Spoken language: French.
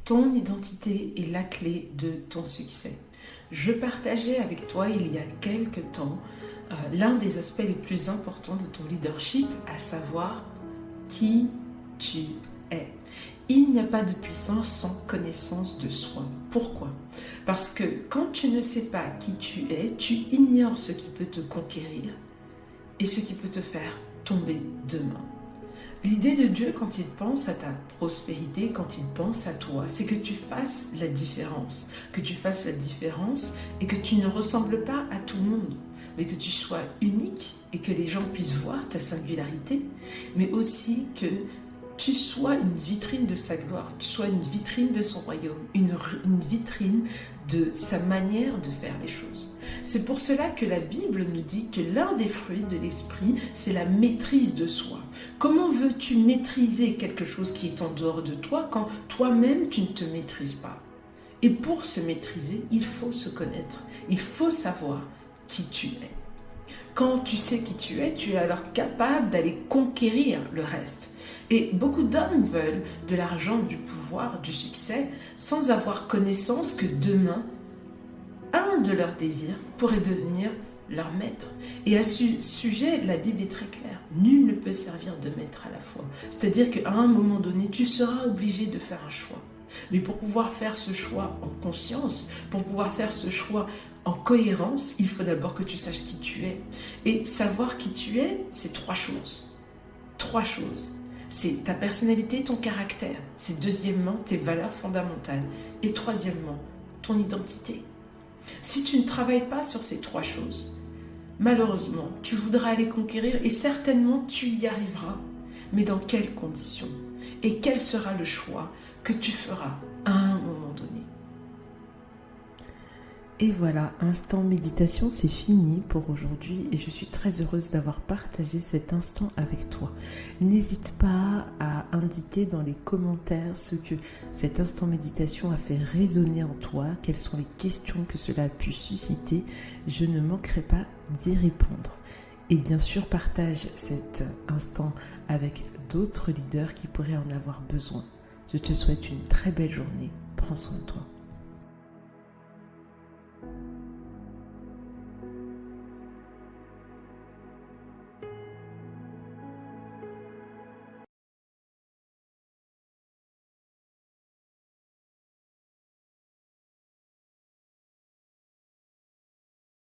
Ton identité est la clé de ton succès. Je partageais avec toi il y a quelque temps l'un des aspects les plus importants de ton leadership, à savoir qui tu es. Il n'y a pas de puissance sans connaissance de soi. Pourquoi ? Parce que quand tu ne sais pas qui tu es, tu ignores ce qui peut te conquérir et ce qui peut te faire tomber demain. L'idée de Dieu, quand il pense à ta prospérité, quand il pense à toi, c'est que tu fasses la différence. Que tu fasses la différence et que tu ne ressembles pas à tout le monde, mais que tu sois unique et que les gens puissent voir ta singularité, mais aussi que tu sois une vitrine de sa gloire, tu sois une vitrine de son royaume, une vitrine de sa manière de faire les choses. C'est pour cela que la Bible nous dit que l'un des fruits de l'esprit, c'est la maîtrise de soi. Comment veux-tu maîtriser quelque chose qui est en dehors de toi quand toi-même tu ne te maîtrises pas ? Et pour se maîtriser, il faut se connaître, il faut savoir qui tu es. Quand tu sais qui tu es alors capable d'aller conquérir le reste. Et beaucoup d'hommes veulent de l'argent, du pouvoir, du succès, sans avoir connaissance que demain, un de leurs désirs pourrait devenir leur maître. Et à ce sujet, la Bible est très claire. Nul ne peut servir de maître à la fois. C'est-à-dire qu'à un moment donné, tu seras obligé de faire un choix. Mais pour pouvoir faire ce choix en conscience, pour pouvoir faire ce choix en cohérence, il faut d'abord que tu saches qui tu es. Et savoir qui tu es, c'est trois choses. Trois choses. C'est ta personnalité, ton caractère. C'est deuxièmement tes valeurs fondamentales. Et troisièmement, ton identité. Si tu ne travailles pas sur ces trois choses, malheureusement, tu voudras aller conquérir et certainement tu y arriveras. Mais dans quelles conditions ? Et quel sera le choix que tu feras à un moment donné ? Et voilà, instant méditation, c'est fini pour aujourd'hui et je suis très heureuse d'avoir partagé cet instant avec toi. N'hésite pas à indiquer dans les commentaires ce que cet instant méditation a fait résonner en toi, quelles sont les questions que cela a pu susciter. Je ne manquerai pas d'y répondre. Et bien sûr, partage cet instant avec d'autres leaders qui pourraient en avoir besoin. Je te souhaite une très belle journée. Prends soin de toi.